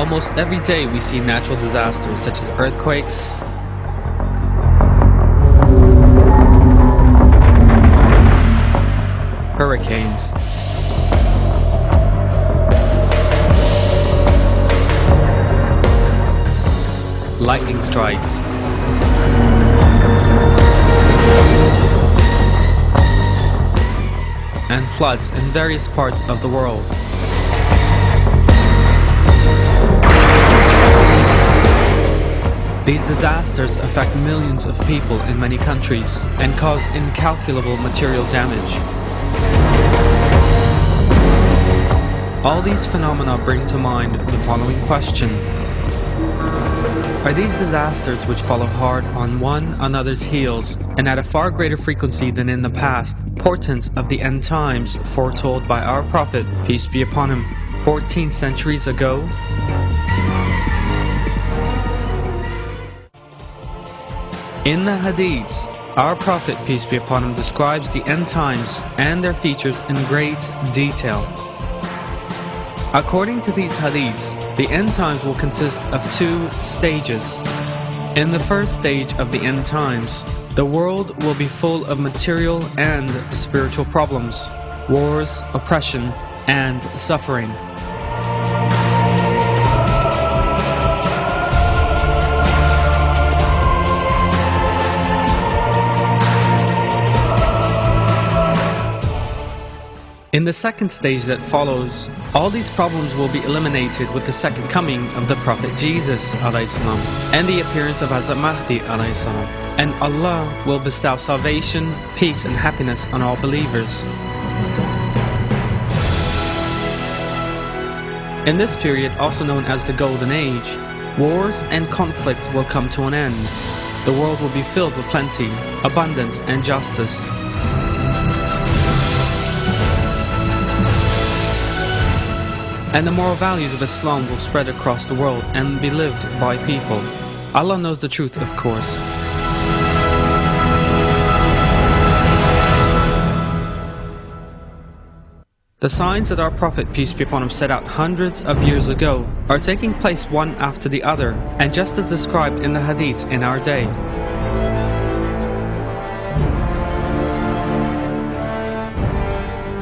Almost every day we see natural disasters such as earthquakes, hurricanes, lightning strikes, and floods in various parts of the world. These disasters affect millions of people in many countries and cause incalculable material damage. All these phenomena bring to mind the following question: are these disasters, which follow hard on one another's heels and at a far greater frequency than in the past, portents of the end times foretold by our Prophet, peace be upon him, 14 centuries ago? In the Hadiths, our Prophet, peace be upon him, describes the end times and their features in great detail. According to these Hadiths, the end times will consist of two stages. In the first stage of the end times, the world will be full of material and spiritual problems, wars, oppression, and suffering. In the second stage that follows, all these problems will be eliminated with the second coming of the Prophet Jesus ﷺ and the appearance of Hazrat Mahdi ﷺ, and Allah will bestow salvation, peace and happiness on all believers. In this period, also known as the Golden Age, wars and conflicts will come to an end. The world will be filled with plenty, abundance and justice. And the moral values of Islam will spread across the world and be lived by people. Allah knows the truth, of course. The signs that our Prophet, peace be upon him, set out hundreds of years ago are taking place one after the other, and just as described in the Hadiths in our day.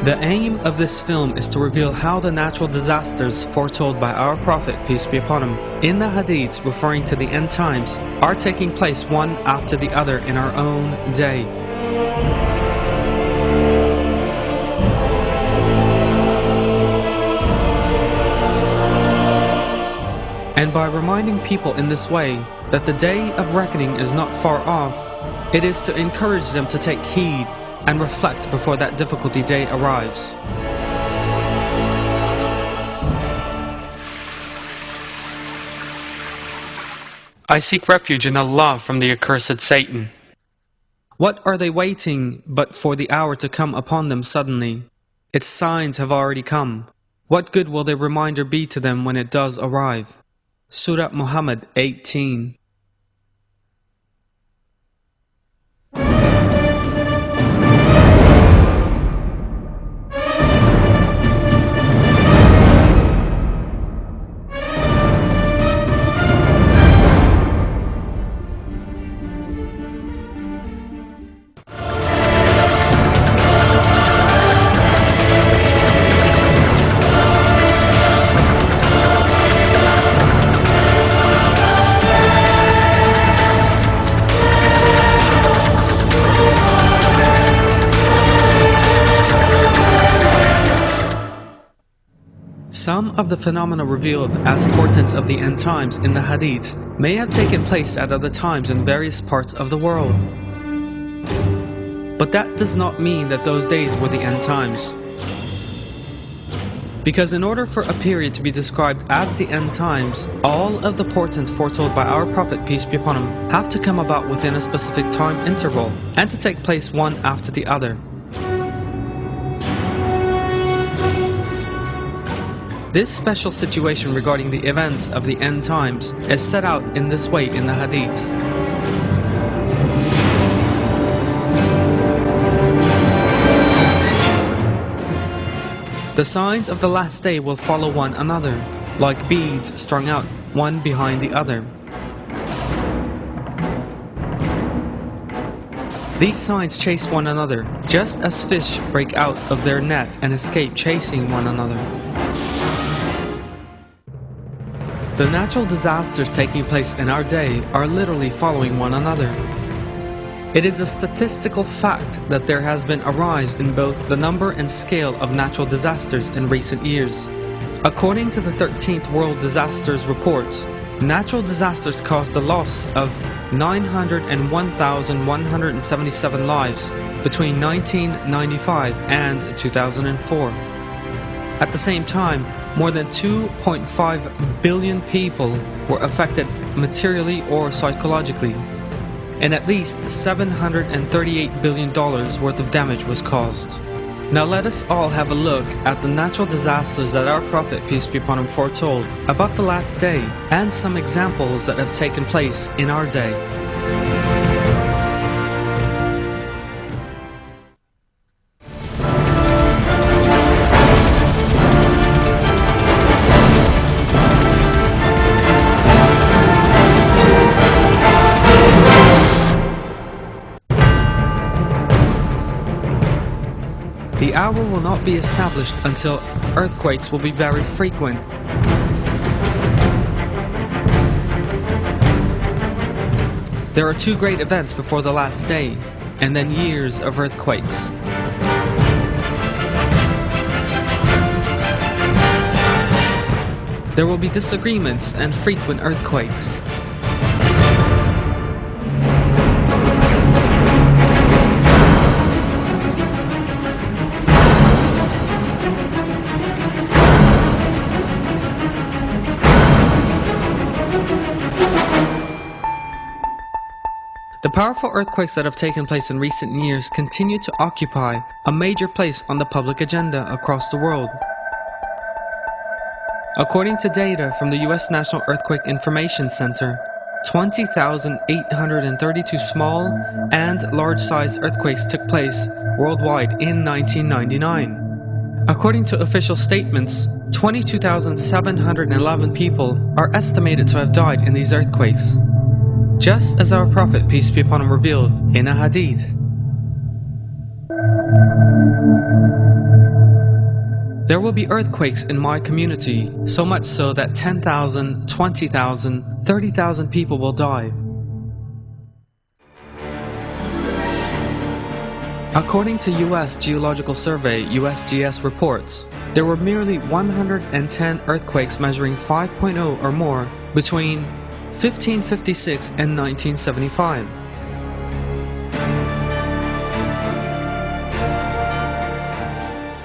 The aim of this film is to reveal how the natural disasters foretold by our Prophet, peace be upon him, in the Hadiths referring to the end times, are taking place one after the other in our own day. And by reminding people in this way that the day of reckoning is not far off, it is to encourage them to take heed and reflect before that difficulty day arrives. I seek refuge in Allah from the accursed Satan. What are they waiting but for the hour to come upon them suddenly? Its signs have already come. What good will their reminder be to them when it does arrive? Surah Muhammad 18. Some of the phenomena revealed as portents of the end times in the Hadiths may have taken place at other times in various parts of the world. But that does not mean that those days were the end times. Because in order for a period to be described as the end times, all of the portents foretold by our Prophet, peace be upon him, have to come about within a specific time interval and to take place one after the other. This special situation regarding the events of the end times is set out in this way in the Hadiths. The signs of the last day will follow one another. like beads strung out one behind the other. These signs chase one another, just as fish break out of their net and escape chasing one another. The natural disasters taking place in our day are literally following one another. It is a statistical fact that there has been a rise in both the number and scale of natural disasters in recent years. According to the 13th World Disasters Report, natural disasters caused the loss of 901,177 lives between 1995 and 2004. At the same time, more than 2.5 billion people were affected materially or psychologically, and at least $738 billion worth of damage was caused. Now let us all have a look at the natural disasters that our Prophet, peace be upon him, foretold about the last day, and some examples that have taken place in our day. The hour will not be established until earthquakes will be very frequent. There are two great events before the last day, and then years of earthquakes. There will be disagreements and frequent earthquakes. The powerful earthquakes that have taken place in recent years continue to occupy a major place on the public agenda across the world. According to data from the U.S. National Earthquake Information Center, 20,832 small and large-sized earthquakes took place worldwide in 1999. According to official statements, 22,711 people are estimated to have died in these earthquakes, just as our Prophet, peace be upon him, revealed in a hadith. There will be earthquakes in my community, so much so that 10,000, 20,000, 30,000 people will die. According to U.S. Geological Survey (USGS) reports, there were merely 110 earthquakes measuring 5.0 or more between 1556 and 1975.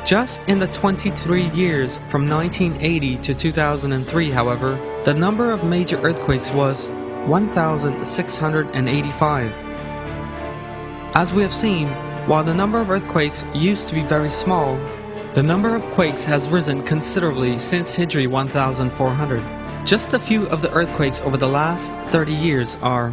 Just in the 23 years from 1980 to 2003, however, the number of major earthquakes was 1,685. As we have seen, while the number of earthquakes used to be very small, the number of quakes has risen considerably since Hijri 1400. Just a few of the earthquakes over the last 30 years are: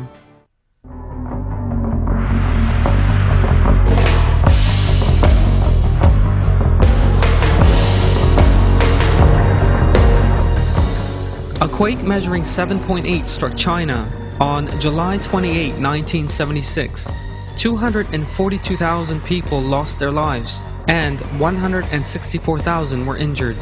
a quake measuring 7.8 struck China on July 28, 1976. 242,000 people lost their lives and 164,000 were injured.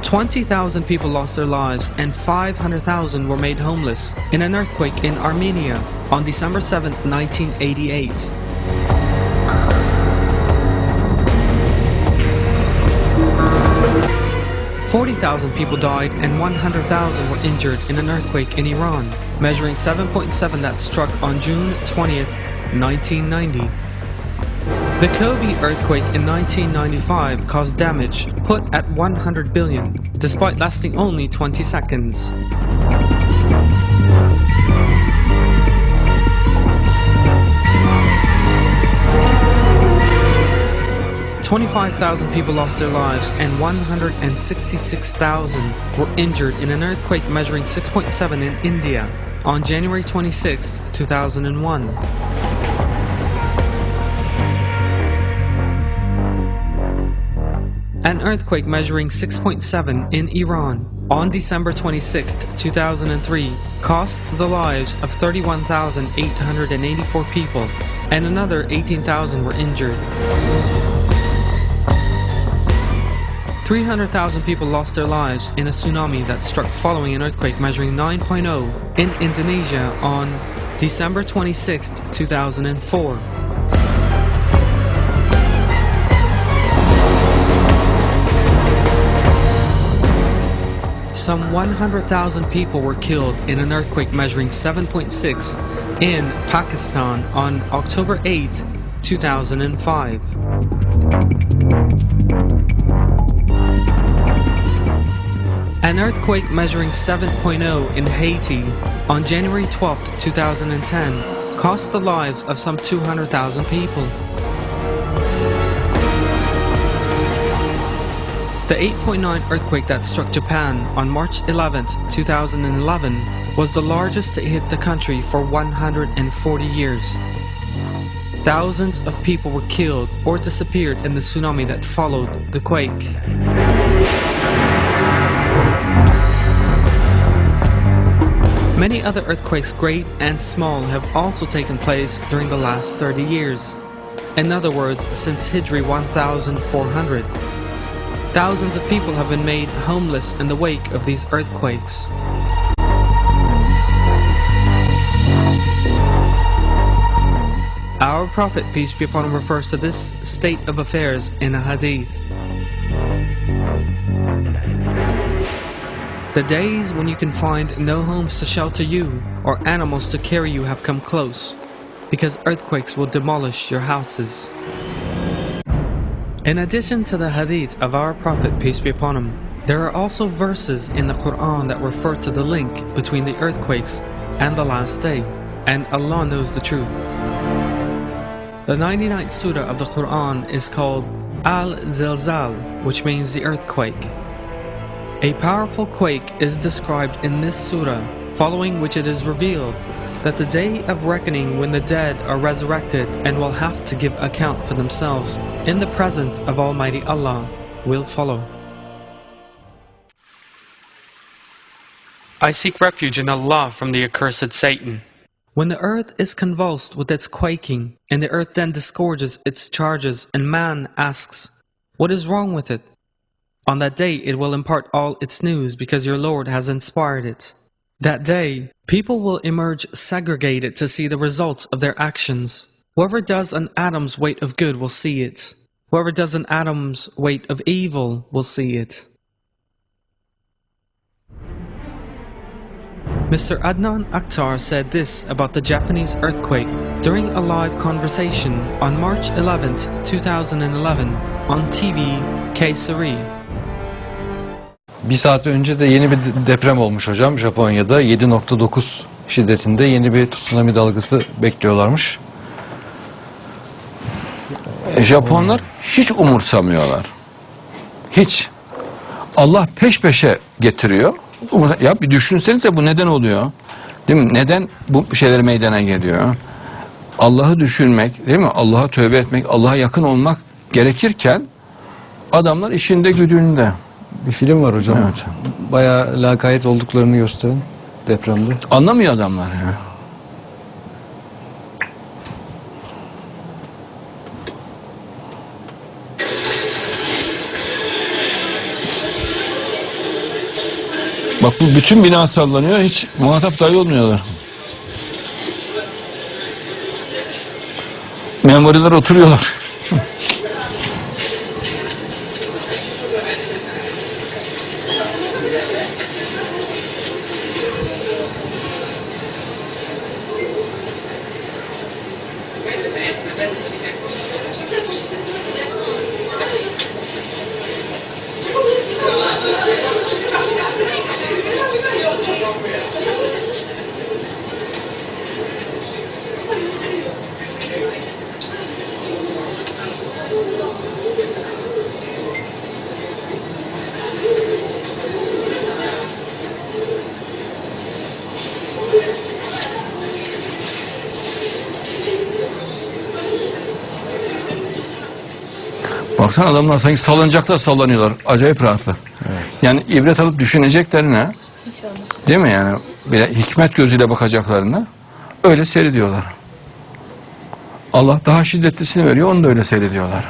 20,000 people lost their lives and 500,000 were made homeless in an earthquake in Armenia on December 7, 1988. $40,000 people died and 100,000 were injured in an earthquake in Iran, measuring 7.7 that struck on June 20, 1990. The Kobe earthquake in 1995 caused damage put at 100 billion, despite lasting only 20 seconds. $25,000 people lost their lives and 166,000 were injured in an earthquake measuring 6.7 in India on January 26, 2001. An an earthquake measuring 6.7 in Iran on December 26, 2003, cost the lives of 31,884 people, and another 18,000 were injured. 300,000 people lost their lives in a tsunami that struck following an earthquake measuring 9.0 in Indonesia on December 26, 2004. Some 100,000 people were killed in an earthquake measuring 7.6 in Pakistan on October 8, 2005. An earthquake measuring 7.0 in Haiti on January 12, 2010 cost the lives of some 200,000 people. The 8.9 earthquake that struck Japan on March 11, 2011 was the largest to hit the country for 140 years. Thousands of people were killed or disappeared in the tsunami that followed the quake. Many other earthquakes, great and small, have also taken place during the last 30 years. In other words, since Hijri 1400. Thousands of people have been made homeless in the wake of these earthquakes. Our Prophet, peace be upon him, refers to this state of affairs in a hadith. The days when you can find no homes to shelter you or animals to carry you have come close, because earthquakes will demolish your houses. In addition to the hadith of our Prophet, peace be upon him, there are also verses in the Quran that refer to the link between the earthquakes and the last day, and Allah knows the truth. The 99th surah of the Quran is called Al-Zilzal, which means the earthquake. A powerful quake is described in this surah, following which it is revealed that the day of reckoning when the dead are resurrected and will have to give account for themselves in the presence of Almighty Allah will follow. I seek refuge in Allah from the accursed Satan. When the earth is convulsed with its quaking, and the earth then disgorges its charges, and man asks, "What is wrong with it?" On that day it will impart all its news because your Lord has inspired it. That day, people will emerge segregated to see the results of their actions. Whoever does an atom's weight of good will see it. Whoever does an atom's weight of evil will see it. Mr. Adnan Akhtar said this about the Japanese earthquake during a live conversation on March 11, 2011 on TV Kayseri. Bir saat önce de yeni bir deprem olmuş hocam Japonya'da 7.9 şiddetinde yeni bir tsunami dalgası bekliyorlarmış. Japonlar hiç umursamıyorlar. Hiç. Allah peş peşe getiriyor. Ya bir düşünsenize bu neden oluyor? Değil mi? Neden bu şeyler meydana geliyor? Allah'ı düşünmek, değil mi? Allah'a tövbe etmek, Allah'a yakın olmak gerekirken adamlar işinde güdüğünde. Bir film var hocam. Evet. Bayağı lakayt olduklarını gösteren depremde. Anlamıyor adamlar ya. Bak bu bütün bina sallanıyor, hiç muhatap dahi olmuyorlar. Memuriler oturuyorlar. Baksana adamlar sanki salıncakta sallanıyorlar. Acayip rahatlar. Evet. Yani ibret alıp düşüneceklerine, değil mi yani? Bir hikmet gözüyle bakacaklarına öyle seyrediyorlar. Allah daha şiddetlisini veriyor, onu da öyle seyrediyorlar.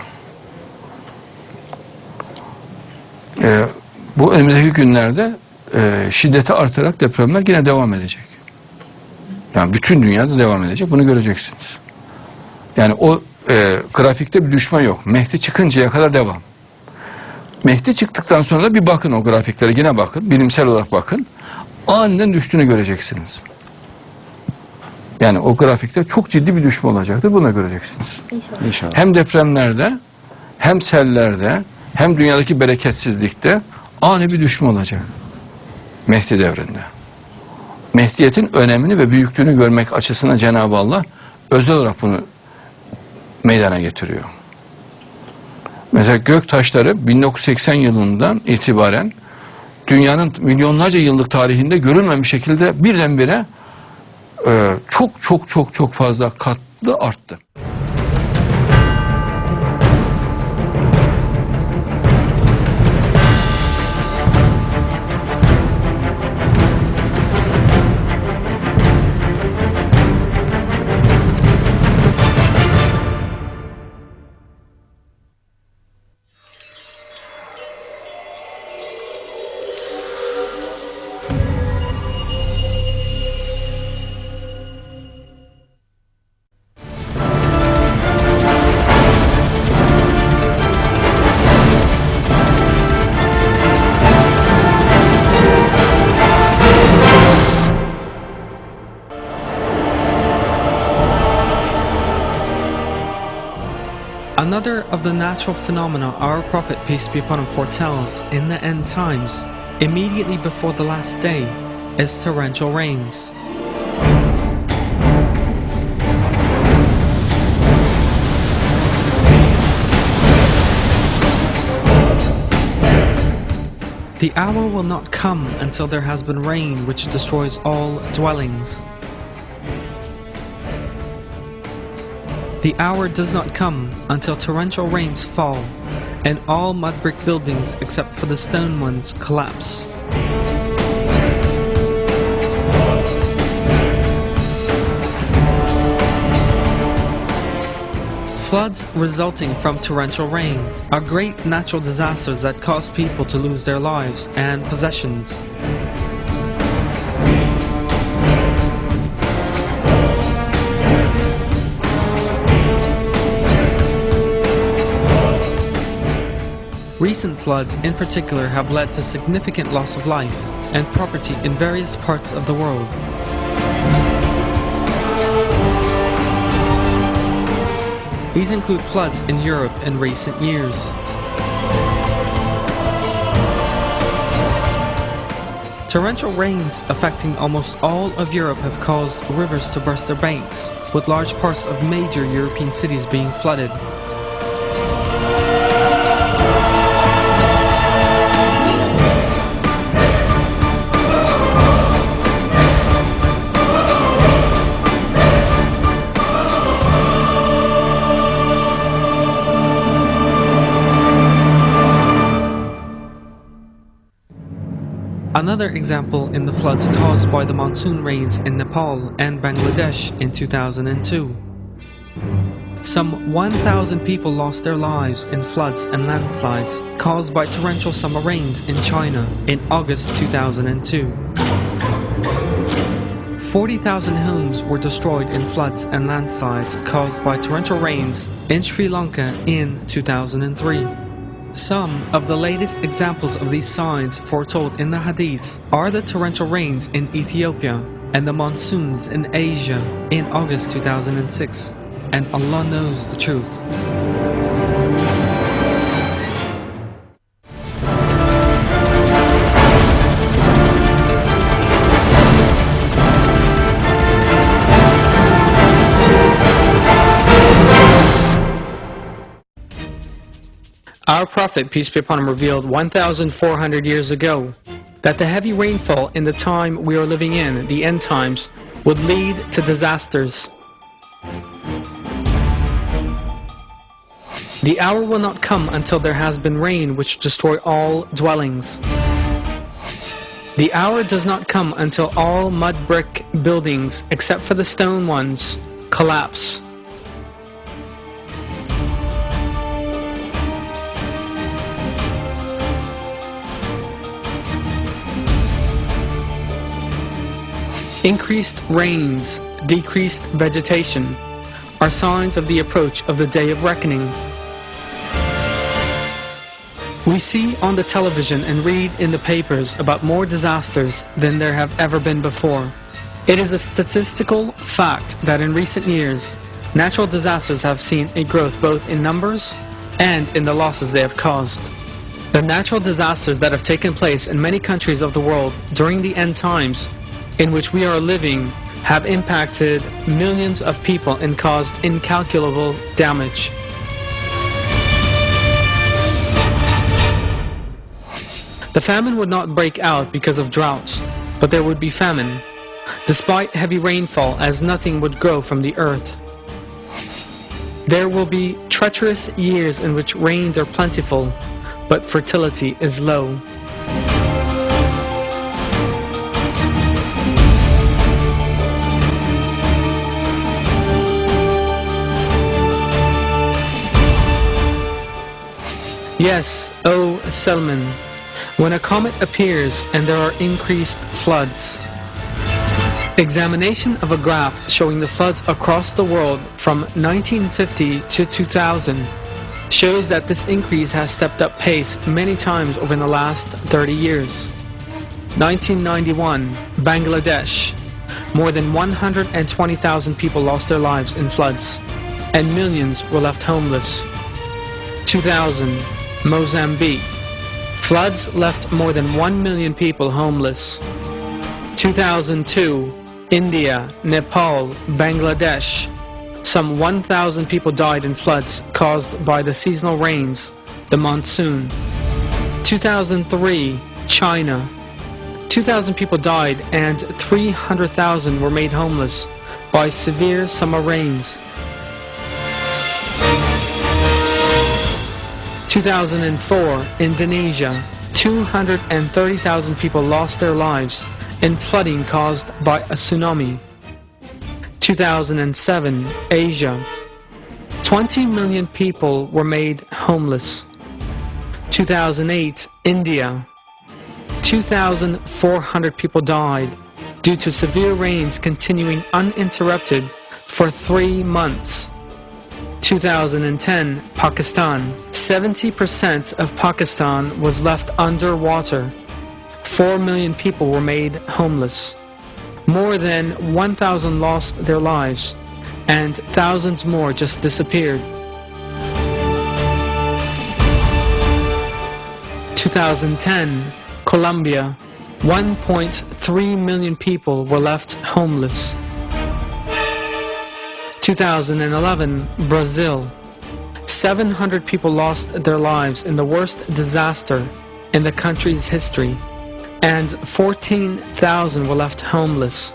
Bu önümüzdeki günlerde şiddeti artarak depremler yine devam edecek. Yani bütün dünyada devam edecek. Bunu göreceksiniz. Yani o grafikte bir düşme yok. Mehdi çıkıncaya kadar devam. Mehdi çıktıktan sonra da bir bakın o grafiklere. Yine bakın. Bilimsel olarak bakın. Aniden düştüğünü göreceksiniz. Yani o grafikte çok ciddi bir düşme olacaktır. Bunu da göreceksiniz. İnşallah. İnşallah. Hem depremlerde, hem sellerde, hem dünyadaki bereketsizlikte ani bir düşme olacak. Mehdi devrinde. Mehdiyet'in önemini ve büyüklüğünü görmek açısından Cenab-ı Allah özel olarak bunu meydana getiriyor. Mesela gök taşları 1980 yılından itibaren dünyanın milyonlarca yıllık tarihinde görülmemiş şekilde birdenbire çok fazla katlı arttı. Another of the natural phenomena our Prophet, peace be upon him, foretells in the end times, immediately before the last day, is torrential rains. The hour will not come until there has been rain which destroys all dwellings. The hour does not come until torrential rains fall, and all mud brick buildings except for the stone ones collapse. Floods resulting from torrential rain are great natural disasters that cause people to lose their lives and possessions. Recent floods in particular have led to significant loss of life and property in various parts of the world. These include floods in Europe in recent years. Torrential rains affecting almost all of Europe have caused rivers to burst their banks, with large parts of major European cities being flooded. Another example in the floods caused by the monsoon rains in Nepal and Bangladesh in 2002. Some 1,000 people lost their lives in floods and landslides caused by torrential summer rains in China in August 2002. 40,000 homes were destroyed in floods and landslides caused by torrential rains in Sri Lanka in 2003. Some of the latest examples of these signs foretold in the Hadiths are the torrential rains in Ethiopia and the monsoons in Asia in August 2006, and Allah knows the truth. Our Prophet, peace be upon him, revealed 1,400 years ago that the heavy rainfall in the time we are living in, the end times, would lead to disasters. The hour will not come until there has been rain which destroy all dwellings. The hour does not come until all mud brick buildings, except for the stone ones, collapse. Increased rains, decreased vegetation are signs of the approach of the day of reckoning. We see on the television and read in the papers about more disasters than there have ever been before. It is a statistical fact that in recent years, natural disasters have seen a growth both in numbers and in the losses they have caused. The natural disasters that have taken place in many countries of the world during the end times in which we are living have impacted millions of people and caused incalculable damage. The famine would not break out because of droughts, but there would be famine, despite heavy rainfall, as nothing would grow from the earth. There will be treacherous years in which rains are plentiful, but fertility is low. Yes, O Selman, when a comet appears and there are increased floods. Examination of a graph showing the floods across the world from 1950 to 2000 shows that this increase has stepped up pace many times over the last 30 years. 1991, Bangladesh. More than 120,000 people lost their lives in floods, and millions were left homeless. 2000, Mozambique. Floods left more than 1 million people homeless. 2002, India, Nepal, Bangladesh. Some 1,000 people died in floods caused by the seasonal rains, the monsoon. 2003, China. 2,000 people died and 300,000 were made homeless by severe summer rains. 2004, Indonesia. 230,000 people lost their lives in flooding caused by a tsunami. 2007, Asia. 20 million people were made homeless. 2008, India. 2,400 people died due to severe rains continuing uninterrupted for 3 months. 2010, Pakistan. 70% of Pakistan was left underwater. 4 million people were made homeless. More than 1,000 lost their lives, and thousands more just disappeared. 2010, Colombia. 1.3 million people were left homeless. 2011, Brazil. 700 people lost their lives in the worst disaster in the country's history, and 14,000 were left homeless.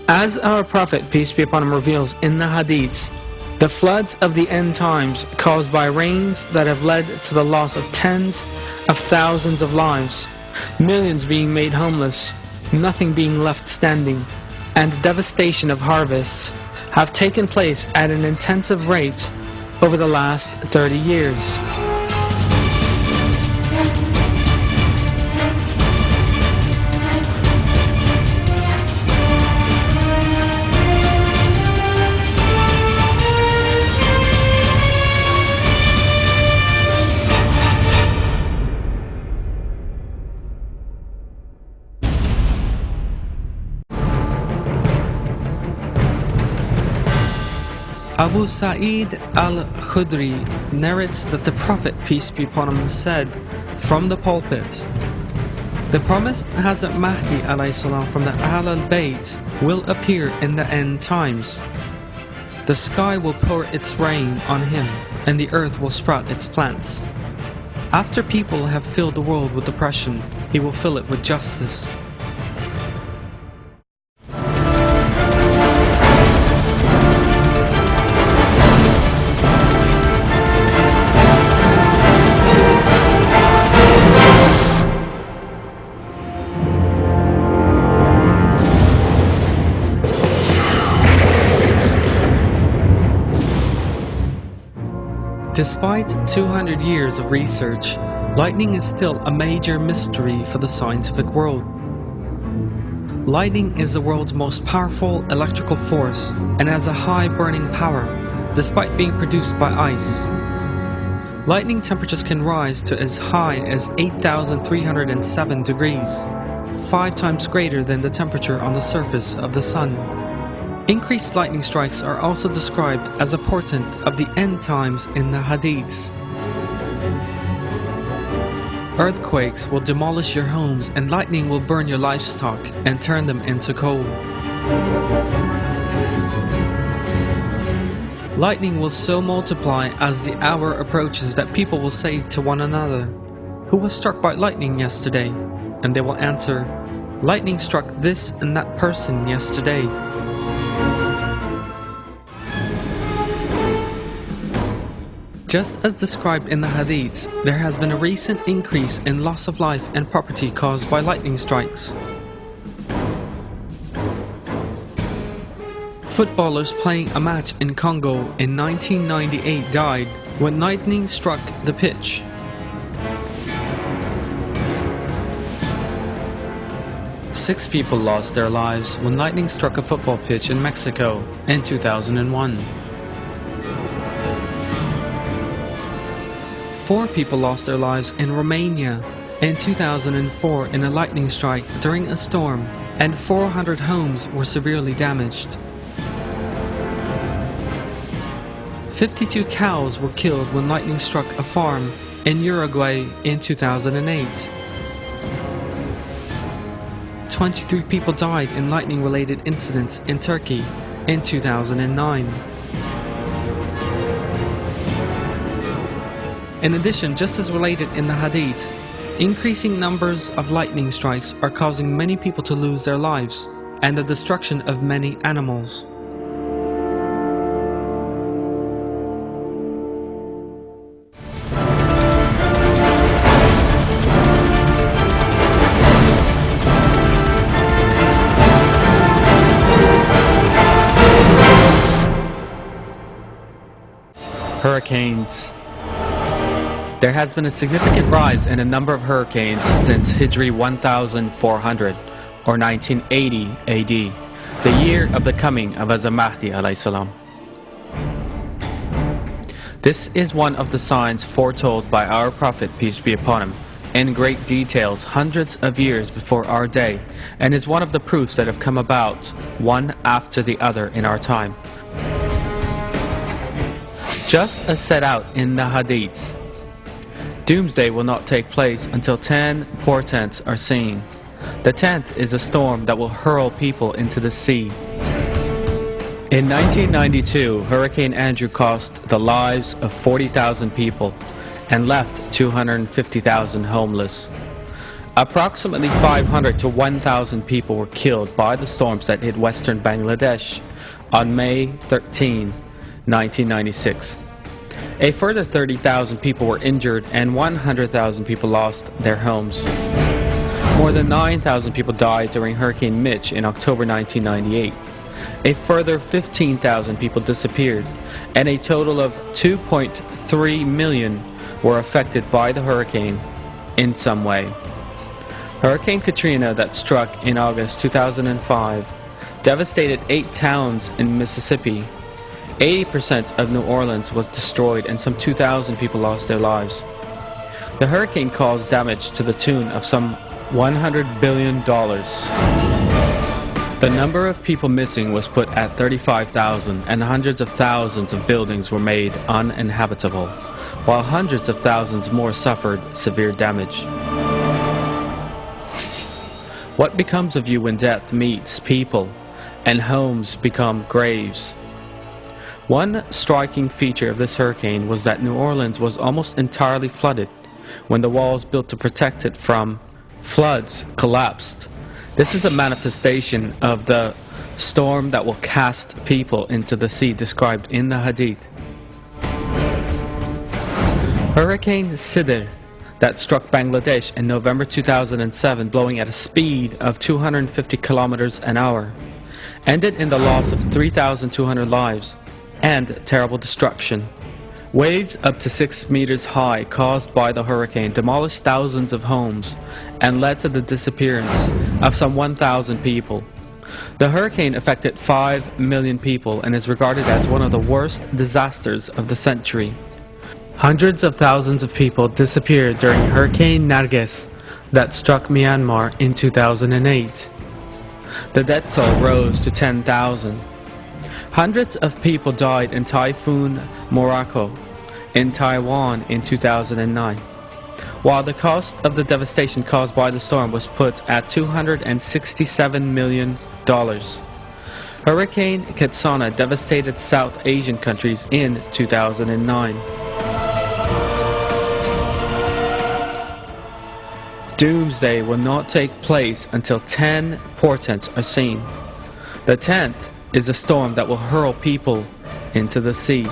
As our Prophet, peace be upon him, reveals in the Hadiths, the floods of the end times caused by rains that have led to the loss of tens of thousands of lives, millions being made homeless, nothing being left standing, and devastation of harvests have taken place at an intensive rate over the last 30 years. Abu Sa'id al-Khudri narrates that the Prophet, peace be upon him, said from the pulpit, "The promised Hazrat Mahdi alayhi salam from the Ahl al-Bayt will appear in the end times. The sky will pour its rain on him, and the earth will sprout its plants. After people have filled the world with oppression, he will fill it with justice." Despite 200 years of research, lightning is still a major mystery for the scientific world. Lightning is the world's most powerful electrical force and has a high burning power, despite being produced by ice. Lightning temperatures can rise to as high as 8,307 degrees, 5 times greater than the temperature on the surface of the sun. Increased lightning strikes are also described as a portent of the end times in the Hadiths. Earthquakes will demolish your homes, and lightning will burn your livestock and turn them into coal. Lightning will so multiply as the hour approaches that people will say to one another, "Who was struck by lightning yesterday?" And they will answer, "Lightning struck this and that person yesterday." Just as described in the Hadiths, there has been a recent increase in loss of life and property caused by lightning strikes. Footballers playing a match in Congo in 1998 died when lightning struck the pitch. Six people lost their lives when lightning struck a football pitch in Mexico in 2001. 4 people lost their lives in Romania in 2004 in a lightning strike during a storm, and 400 homes were severely damaged. 52 cows were killed when lightning struck a farm in Uruguay in 2008. 23 people died in lightning-related incidents in Turkey in 2009. In addition, just as related in the Hadiths, increasing numbers of lightning strikes are causing many people to lose their lives and the destruction of many animals. Hurricanes. There has been a significant rise in a number of hurricanes since Hijri 1400 or 1980 AD, the year of the coming of Mahdi alayhi salam. This is one of the signs foretold by our Prophet, peace be upon him, in great details hundreds of years before our day, and is one of the proofs that have come about one after the other in our time. Just as set out in the Hadiths, Doomsday will not take place until 10 portents are seen. The 10th is a storm that will hurl people into the sea. In 1992, Hurricane Andrew cost the lives of 40,000 people and left 250,000 homeless. Approximately 500 to 1,000 people were killed by the storms that hit western Bangladesh on May 13, 1996. A further 30,000 people were injured and 100,000 people lost their homes. More than 9,000 people died during Hurricane Mitch in October 1998. A further 15,000 people disappeared, and a total of 2.3 million were affected by the hurricane in some way. Hurricane Katrina that struck in August 2005 devastated 8 towns in Mississippi. 80% of New Orleans was destroyed and some 2,000 people lost their lives. The hurricane caused damage to the tune of some $100 billion. The number of people missing was put at 35,000, and hundreds of thousands of buildings were made uninhabitable, while hundreds of thousands more suffered severe damage. What becomes of you when death meets people and homes become graves? One striking feature of this hurricane was that New Orleans was almost entirely flooded when the walls built to protect it from floods collapsed. This is a manifestation of the storm that will cast people into the sea described in the Hadith. Hurricane Sidr that struck Bangladesh in November 2007, blowing at a speed of 250 kilometers an hour, ended in the loss of 3,200 lives and terrible destruction. Waves up to 6 meters high caused by the hurricane demolished thousands of homes and led to the disappearance of some 1,000 people. The hurricane affected 5 million people and is regarded as one of the worst disasters of the century. Hundreds of thousands of people disappeared during Hurricane Nargis that struck Myanmar in 2008. The death toll rose to 10,000. Hundreds of people died in Typhoon Morakot in Taiwan in 2009, while the cost of the devastation caused by the storm was put at $267 million. Hurricane Ketsana devastated South Asian countries in 2009. Doomsday will not take place until 10 portents are seen. The 10th is a storm that will hurl people into the sea.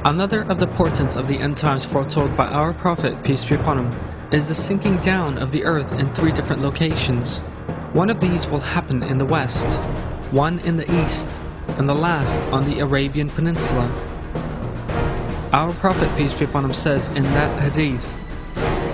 Another of the portents of the end times foretold by our Prophet, peace be upon him, is the sinking down of the earth in 3 different locations. One of these will happen in the west, one in the east, and the last on the Arabian Peninsula. Our Prophet, peace be upon him, says in that hadith,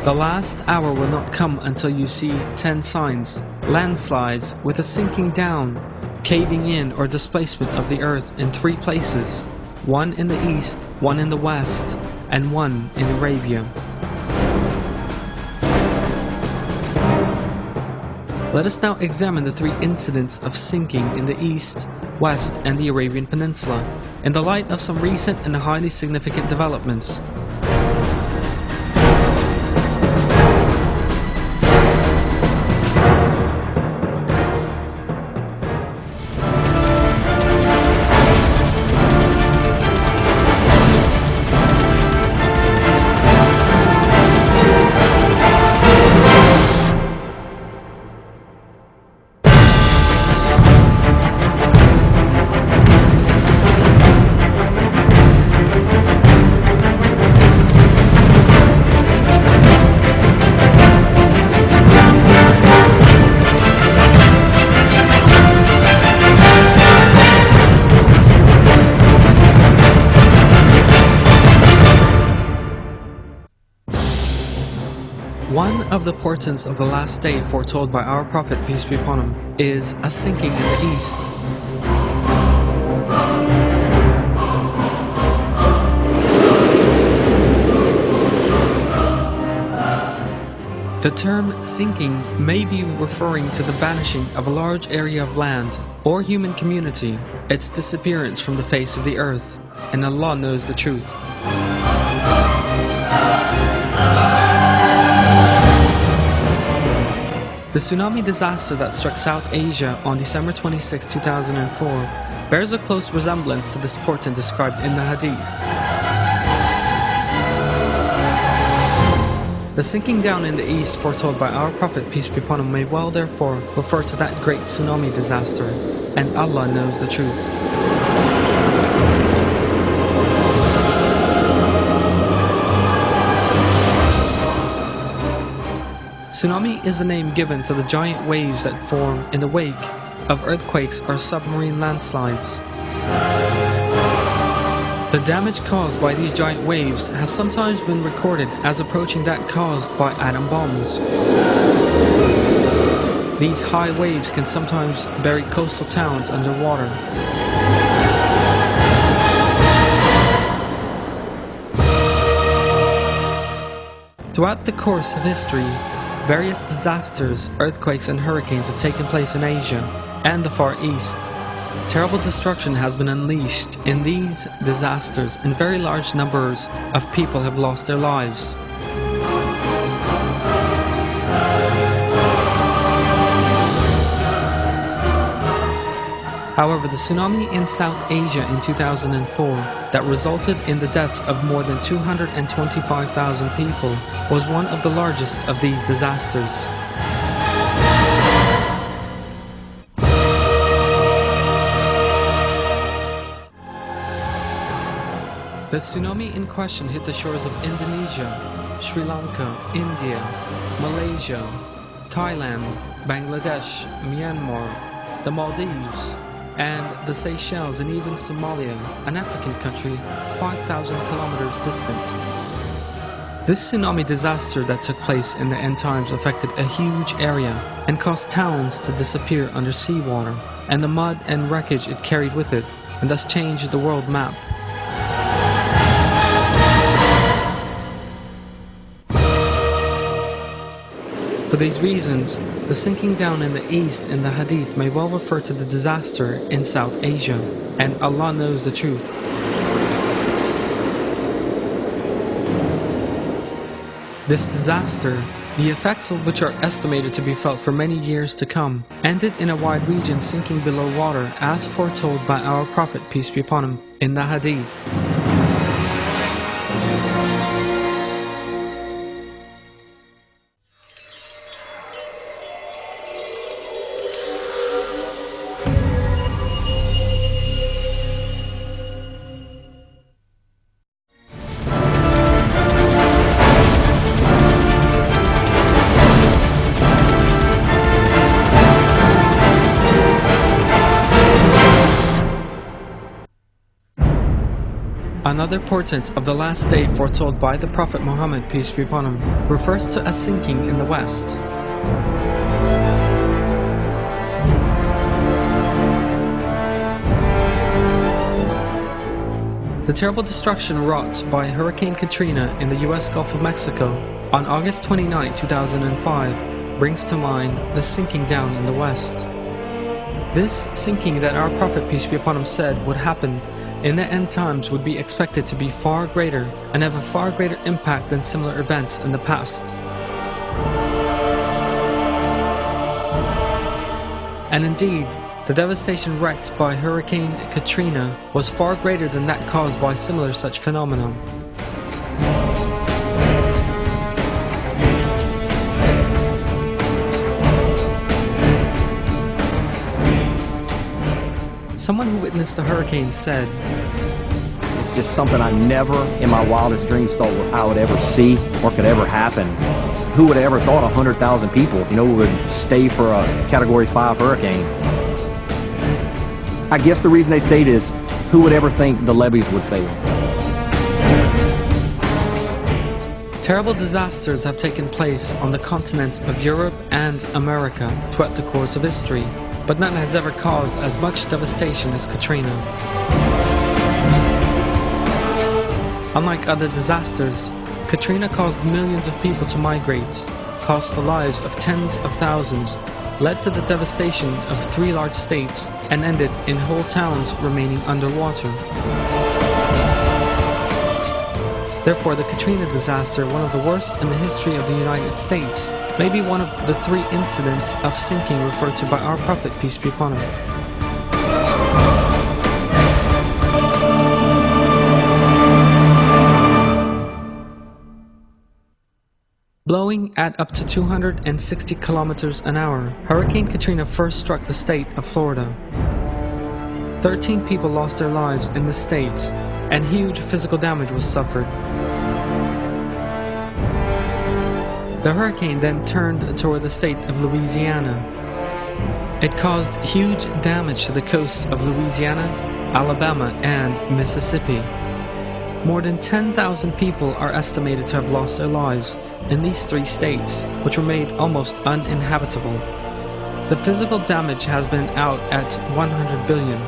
"The last hour will not come until you see 10 signs, landslides with a sinking down, caving in or displacement of the earth in 3 places, one in the east, one in the west, and one in Arabia." Let us now examine the 3 incidents of sinking in the east, west, and the Arabian Peninsula, in the light of some recent and highly significant developments. One of the portents of the last day foretold by our Prophet, peace be upon him, is a sinking in the east. The term sinking may be referring to the vanishing of a large area of land or human community, its disappearance from the face of the earth, and Allah knows the truth. The tsunami disaster that struck South Asia on December 26, 2004 bears a close resemblance to this portent described in the hadith. The sinking down in the east foretold by our Prophet, peace be upon him, may well therefore refer to that great tsunami disaster, and Allah knows the truth. Tsunami is the name given to the giant waves that form in the wake of earthquakes or submarine landslides. The damage caused by these giant waves has sometimes been recorded as approaching that caused by atom bombs. These high waves can sometimes bury coastal towns underwater. Throughout the course of history, various disasters, earthquakes and hurricanes have taken place in Asia and the Far East. Terrible destruction has been unleashed in these disasters and very large numbers of people have lost their lives. However, the tsunami in South Asia in 2004 that resulted in the deaths of more than 225,000 people was one of the largest of these disasters. The tsunami in question hit the shores of Indonesia, Sri Lanka, India, Malaysia, Thailand, Bangladesh, Myanmar, the Maldives, and the Seychelles, and even Somalia, an African country 5,000 kilometers distant. This tsunami disaster that took place in the end times affected a huge area and caused towns to disappear under seawater and the mud and wreckage it carried with it, and thus changed the world map. For these reasons, the sinking down in the east in the Hadith may well refer to the disaster in South Asia, and Allah knows the truth. This disaster, the effects of which are estimated to be felt for many years to come, ended in a wide region sinking below water as foretold by our Prophet, peace be upon him, in the Hadith. Another portent of the last day foretold by the Prophet Muhammad, peace be upon him, refers to a sinking in the west. The terrible destruction wrought by Hurricane Katrina in the US Gulf of Mexico on August 29, 2005 brings to mind the sinking down in the west. This sinking that our Prophet, peace be upon him, said would happen in the end times would be expected to be far greater and have a far greater impact than similar events in the past. And indeed, the devastation wreaked by Hurricane Katrina was far greater than that caused by similar such phenomena. Someone who witnessed the hurricane said, "It's just something I never in my wildest dreams thought I would ever see or could ever happen. Who would have ever thought 100,000 people, would stay for a Category 5 hurricane? I guess the reason they stayed is, who would ever think the levees would fail?" Terrible disasters have taken place on the continents of Europe and America throughout the course of history, but none has ever caused as much devastation as Katrina. Unlike other disasters, Katrina caused millions of people to migrate, cost the lives of tens of thousands, led to the devastation of 3 large states, and ended in whole towns remaining underwater. Therefore, the Katrina disaster, one of the worst in the history of the United States, may be one of the 3 incidents of sinking referred to by our Prophet, peace be upon him. Blowing at up to 260 kilometers an hour, Hurricane Katrina first struck the state of Florida. 13 people lost their lives in the state, and huge physical damage was suffered. The hurricane then turned toward the state of Louisiana. It caused huge damage to the coasts of Louisiana, Alabama, and Mississippi. More than 10,000 people are estimated to have lost their lives in these 3 states, which were made almost uninhabitable. The physical damage has been out at 100 billion.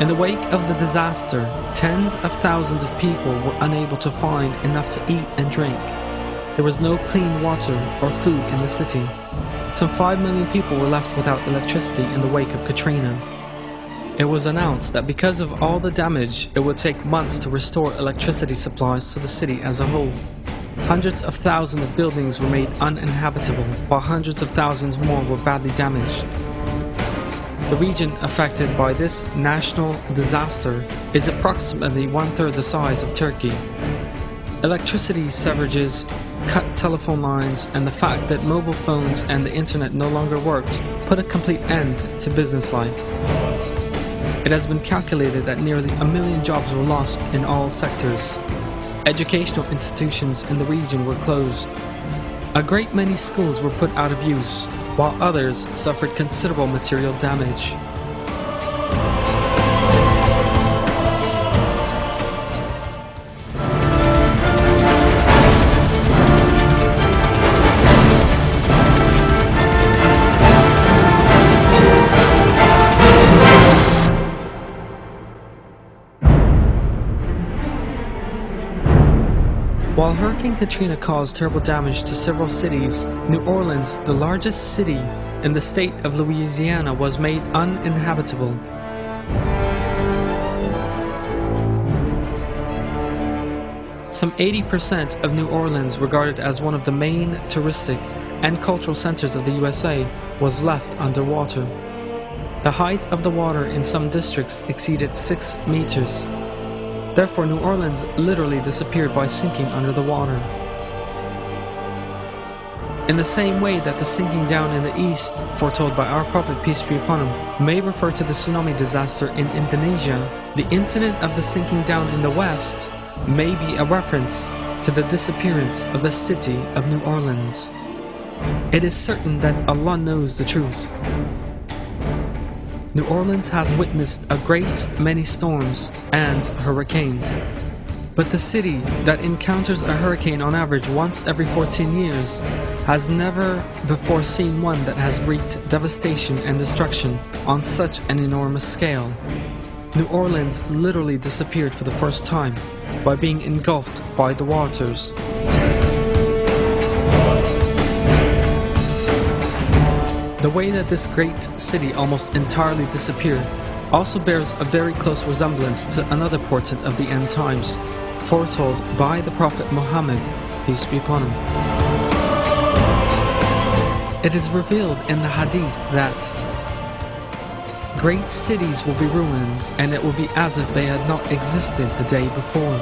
In the wake of the disaster, tens of thousands of people were unable to find enough to eat and drink. There was no clean water or food in the city. Some 5 million people were left without electricity in the wake of Katrina. It was announced that because of all the damage, it would take months to restore electricity supplies to the city as a whole. Hundreds of thousands of buildings were made uninhabitable, while hundreds of thousands more were badly damaged. The region affected by this national disaster is approximately one-third the size of Turkey. Electricity severages, cut telephone lines, and the fact that mobile phones and the internet no longer worked put a complete end to business life. It has been calculated that nearly 1 million jobs were lost in all sectors. Educational institutions in the region were closed. A great many schools were put out of use, while others suffered considerable material damage. While Hurricane Katrina caused terrible damage to several cities, New Orleans, the largest city in the state of Louisiana, was made uninhabitable. Some 80% of New Orleans, regarded as one of the main touristic and cultural centers of the USA, was left underwater. The height of the water in some districts exceeded 6 meters. Therefore, New Orleans literally disappeared by sinking under the water. In the same way that the sinking down in the east, foretold by our Prophet, peace be upon him, may refer to the tsunami disaster in Indonesia, the incident of the sinking down in the west may be a reference to the disappearance of the city of New Orleans. It is certain that Allah knows the truth. New Orleans has witnessed a great many storms and hurricanes, but the city that encounters a hurricane on average once every 14 years has never before seen one that has wreaked devastation and destruction on such an enormous scale. New Orleans literally disappeared for the first time by being engulfed by the waters. The way that this great city almost entirely disappeared also bears a very close resemblance to another portent of the end times, foretold by the Prophet Muhammad, peace be upon him. It is revealed in the hadith that great cities will be ruined, and it will be as if they had not existed the day before.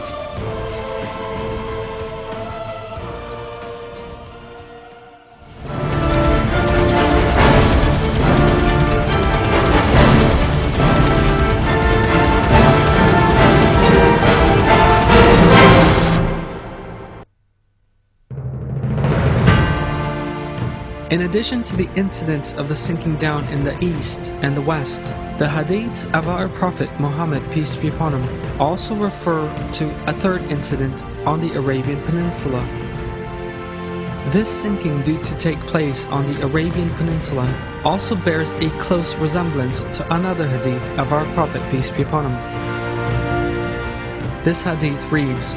In addition to the incidents of the sinking down in the east and the west, the hadiths of our Prophet Muhammad, peace be upon him, also refer to a third incident on the Arabian Peninsula. This sinking due to take place on the Arabian Peninsula also bears a close resemblance to another hadith of our Prophet, peace be upon him. This hadith reads,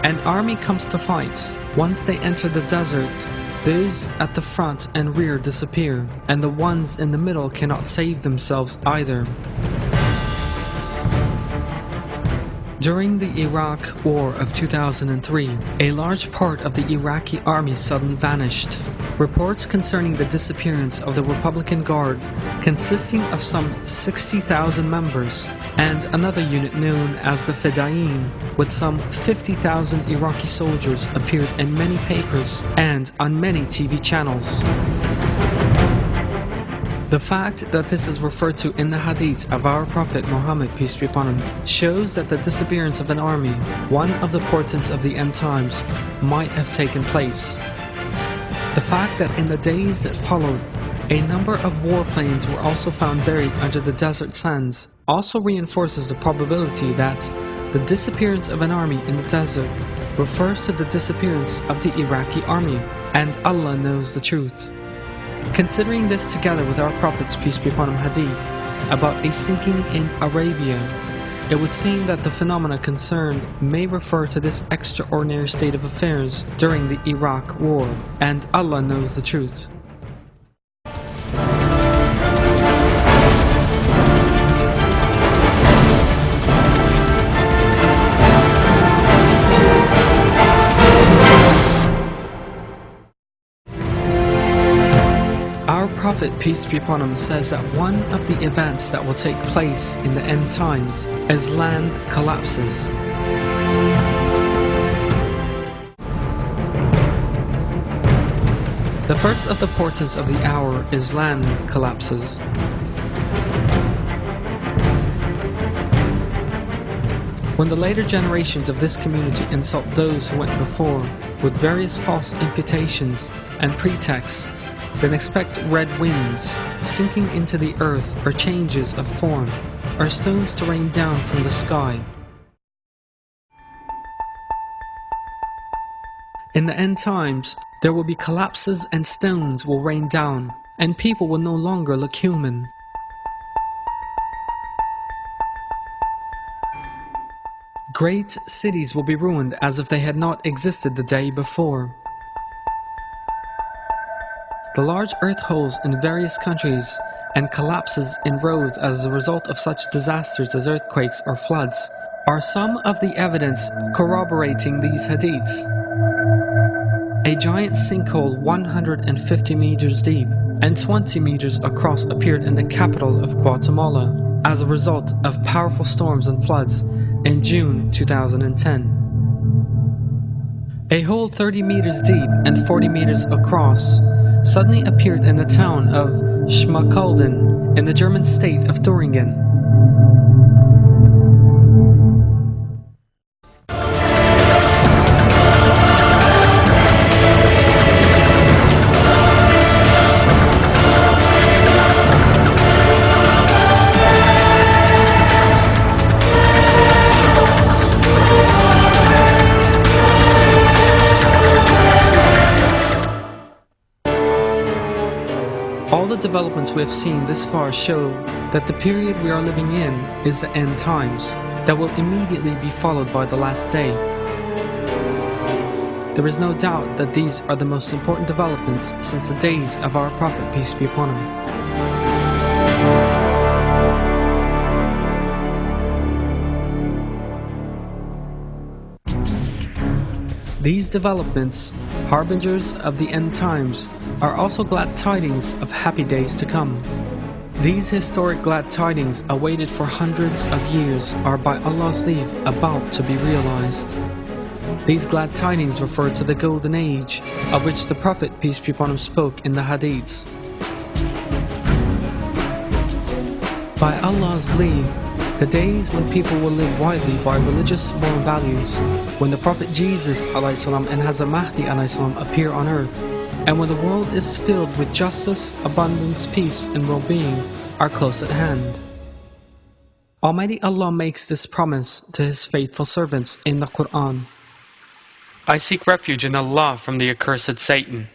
"An army comes to fight. Once they enter the desert, those at the front and rear disappear, and the ones in the middle cannot save themselves either." During the Iraq War of 2003, a large part of the Iraqi army suddenly vanished. Reports concerning the disappearance of the Republican Guard, consisting of some 60,000 members, and another unit known as the Fedayeen, with some 50,000 Iraqi soldiers, appeared in many papers and on many TV channels. The fact that this is referred to in the hadith of our Prophet Muhammad, peace be upon him, shows that the disappearance of an army, one of the portents of the end times, might have taken place. The fact that in the days that followed, a number of warplanes were also found buried under the desert sands also reinforces the probability that the disappearance of an army in the desert refers to the disappearance of the Iraqi army, and Allah knows the truth. Considering this together with our Prophet's, peace be upon him, hadith about a sinking in Arabia, it would seem that the phenomena concerned may refer to this extraordinary state of affairs during the Iraq War, and Allah knows the truth. Prophet, peace be upon him, says that one of the events that will take place in the end times is land collapses. The first of the portents of the hour is land collapses. When the later generations of this community insult those who went before with various false imputations and pretexts, then expect red winds, sinking into the earth, or changes of form, or stones to rain down from the sky. In the end times, there will be collapses and stones will rain down, and people will no longer look human. Great cities will be ruined as if they had not existed the day before. The large earth holes in various countries and collapses in roads as a result of such disasters as earthquakes or floods are some of the evidence corroborating these hadiths. A giant sinkhole 150 meters deep and 20 meters across appeared in the capital of Guatemala as a result of powerful storms and floods in June 2010. A hole 30 meters deep and 40 meters across suddenly appeared in the town of Schmalkalden in the German state of Thüringen. All the developments we have seen this far show that the period we are living in is the end times, that will immediately be followed by the last day. There is no doubt that these are the most important developments since the days of our Prophet, peace be upon him. These developments, harbingers of the end times, are also glad tidings of happy days to come. These historic glad tidings, awaited for hundreds of years, are by Allah's leave about to be realized. These glad tidings refer to the golden age of which the Prophet, peace be upon him, spoke in the hadiths. By Allah's leave, the days when people will live widely by religious moral values, when the Prophet Jesus ﷺ and Hazrat Mahdi ﷺ appear on earth, and when the world is filled with justice, abundance, peace, and well-being, are close at hand. Almighty Allah makes this promise to His faithful servants in the Quran. I seek refuge in Allah from the accursed Satan.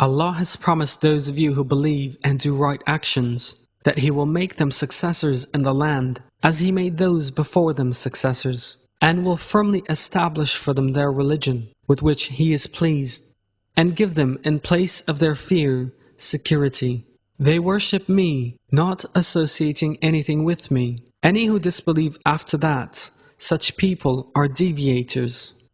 Allah has promised those of you who believe and do right actions that He will make them successors in the land as He made those before them successors, and will firmly establish for them their religion with which He is pleased, and give them in place of their fear security. They worship me, not associating anything with me. Any who disbelieve after that, such people are deviators.